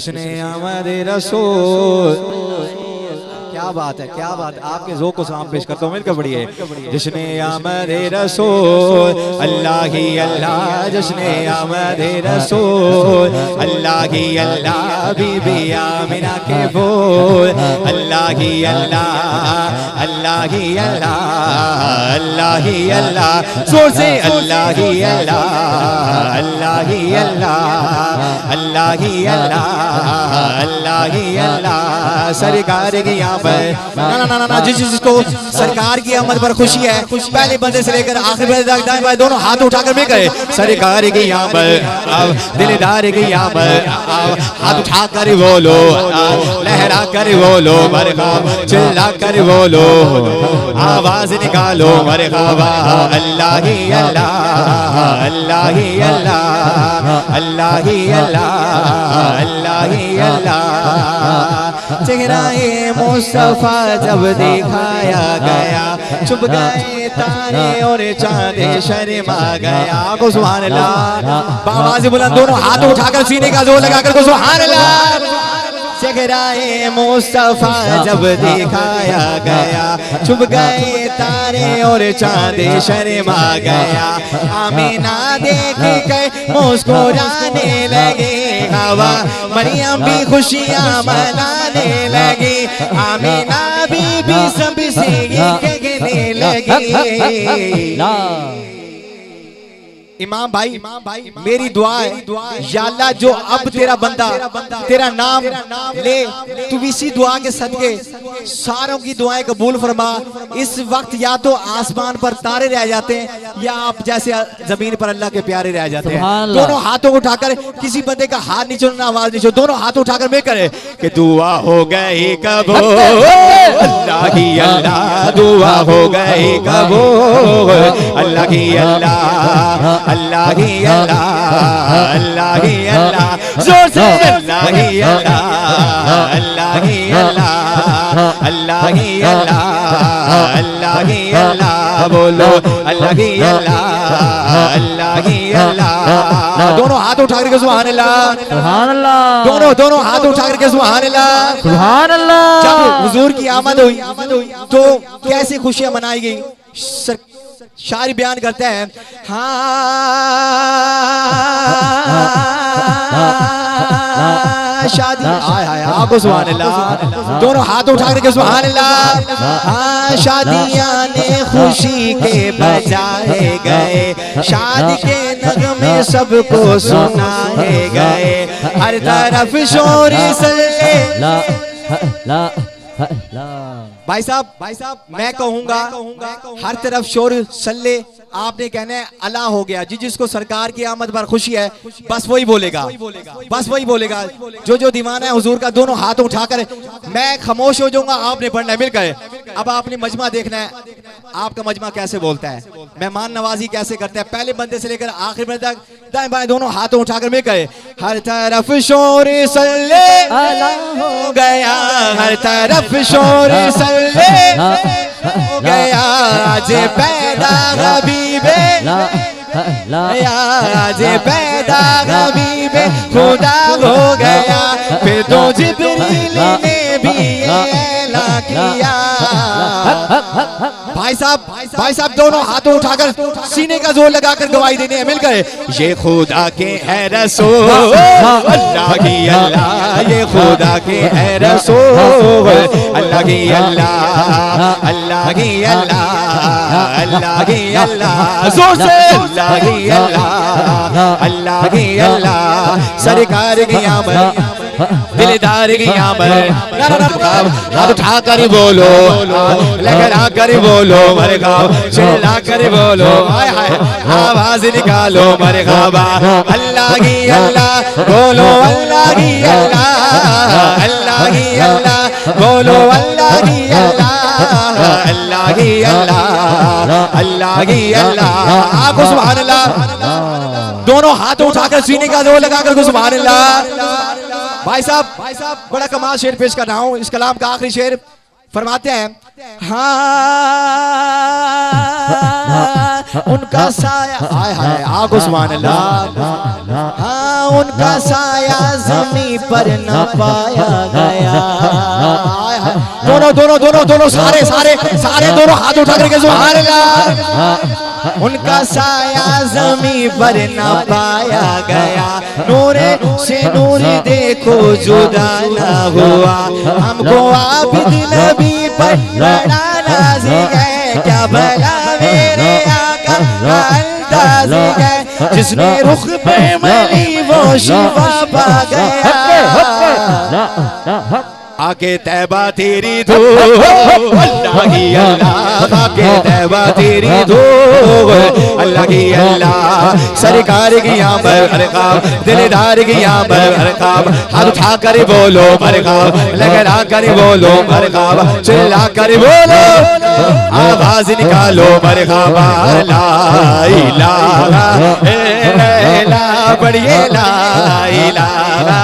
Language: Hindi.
जिसने हमारे रसूल, क्या बात है, क्या बात है। आपके ज़ोक़ को सलाम पेश करता हूँ, मिलकर बढ़िए। जिसने हमारे रसूल अल्लाह ही अल्लाह, जिसने हमारे रसूल अल्लाह ही अल्लाह, बीबी आमिना के बोल अल्लाह ही अल्लाह, अल्लाह ही अल्लाह, अल्लाह ही अल्लाह, जोर से अल्लाह ही अल्लाह, अल्लाह ही अल्लाह, अल्लाह ही अल्लाह, अल्लाह ही अल्लाह। सरकार की आमद, ना जिसको सरकार की आमद पर खुशी है, पहले बंदे से लेकर आखिर बंदे तक दाएं बाएं दोनों हाथ उठाकर मिल गए। सरकार की आमद, दिलदार की आमद, हाथ उठा कर बोलो, लहरा कर बोलो मरहबा, चिल्ला कर बोलो, आवाज निकालो मरहबा। अल्लाह ही अल्लाह, अल्लाह ही अल्लाह, अल्लाह ही अल्लाह, अल्लाह ही अल्लाह। चेहरा-ए मुस्तफा जब दिखाया गया, चुप गए तारे और चांद शर्मा गया। को सुभान अल्लाह, आवाज़ बुलंद दोनों हाथ उठाकर सीने का जोर लगाकर को सुभान अल्लाह। चेहरा-ए मुस्तफा जब दिखाया गया, चुप गए तारे और चांद शर्मा गया। आमीना देख कर मुस्कुराने लगे, हवा मरियम भी खुशियाँ मनाने लगी, आमीना बीबी सबसे ये कहने लगी। इमाम भाई मेरी दुआ है, या अल्लाह जो अब तेरा बंदा तेरा नाम ले, तू इसी दुआ के सदके सारों की दुआएं कबूल फरमा। इस वक्त या तो आसमान पर तारे रह जाते हैं, या आप जैसे जमीन पर अल्लाह के प्यारे रह जाते हैं। दोनों हाथों को उठाकर, किसी बंदे का हाथ नीचे ना आवाज नीचे, दोनों हाथ उठाकर मैं करे कि दुआ हो गई कबूल, अल्लाह की अल्लाह, दुआ हो गई कबूल, अल्लाह की अल्लाह, अल्लाह ही अल्लाह, अल्लाह ही अल्लाह, जोर से अल्लाह ही अल्लाह, अल्लाह ही अल्लाह, अल्लाह ही अल्लाह, अल्लाह ही अल्लाह, बोलो अल्लाह ही अल्लाह, अल्लाह ही अल्लाह। दोनों हाथ उठा करके सुभान अल्लाह, सुभान अल्लाह, दोनों हाथ उठा करके सुभान अल्लाह, सुभान अल्लाह। जब हुजूर की आमद हुई तो कैसे खुशियां मनाई गई, शायर बयान करते हैं। हाँ शादी, हाय हाय आपको सुभान अल्लाह, दोनों हाथ उठा करके सुभान अल्लाह। हाँ शादियाँ ने खुशी के बजाए गए, शादी के नगमे सबको सुनाए गए, हर तरफ शोर सल्ले। भाई साहब मैं कहूंगा हर तरफ शोर सल्ले, आपने कहना है अला हो गया। जिसको सरकार की आमद पर खुशी है बस वही बोलेगा, बस वही बोलेगा। जो दीवाना है हुजूर का, दोनों हाथ उठाकर, मैं खामोश हो जाऊंगा, आपने पढ़ना है मिलकर। अब आपने मजमा देखना है, आपका मजमा कैसे बोलता है, मेहमान नवाजी कैसे करता है, पहले बंदे से लेकर आखिर बंदे तक दाएं बाएं दोनों हाथों उठाकर मैं कहे। हर तरफ शोर सल्ले अला हो गया, हर तरफ शोर सल्ले हो गया, आज पैदा हबीबे, आज पैदा हबीबे खुदा हो गया, फिर तो जिब्रील ने भी ऐलान किया। भाई साहब दोनों हाथों उठाकर सीने का जोर लगाकर गवाही देने हैं, मिल गए। ये खुदा के है रसूल, अल्लाह की अल्लाह, ये खुदा के है रसूल, अल्लाह की अल्लाह, अल्लाह की अल्लाह, अल्लाह की अल्लाह, जोर से अल्लाह की अल्लाह, अल्लाह की अल्लाह। सरकार की आमद, दिलदार की आमद, हाथ उठा कर बोलो, लहरा कर बोलो मरहबा, चिल्ला कर बोलो, हाय हाय आवाज निकालो मरहबा। अल्लाह की अल्लाह बोलो, अल्लाह की अल्लाह, अल्लाह की अल्लाह बोलो, अल्लाह की अल्लाह, अल्लाह की अल्लाह, अल्लाह की अल्लाह। आपको सुभान अल्लाह, दोनों हाथ उठाकर सीने का जोर लगाकर सुभान अल्लाह। भाई साहब बड़ा कमाल शेर पेश कर रहा हूँ, इस कलाम का आखिरी शेर फरमाते हैं। हाँ उनका साया हाय हाय आगो सुभान अल्लाह। हाँ उनका साया ज़मीं पर न पाया गया। दोनों दोनों दोनों दोनों सारे सारे सारे दोनों हाथ उठा करके सुभान अल्लाह। उनका साया ज़मीं पर न पाया गया। नूरे से नूर देखो जुदा न हुआ। हमको आबिद नबी पर बड़ा नाज़ है। क्या भला मेरे आका का अंदाज़ है। जिसने रुख पे मली वो शिफा पा गया। आके तैबा तेरी धो अल्लाह की अल्लाह। आके तैबा तेरी धो अल्लाह की अल्लाह। सरकार की आमद अरकाम दिलदार की आमद अरकाम। हाथ उठा कर बोलो मरकाम लगा कर बोलो मरकाम चिल्ला कर बोलो आवाज निकालो मरकाम। ला इलाहा इल्लल्लाह बढ़िए ला इलाहा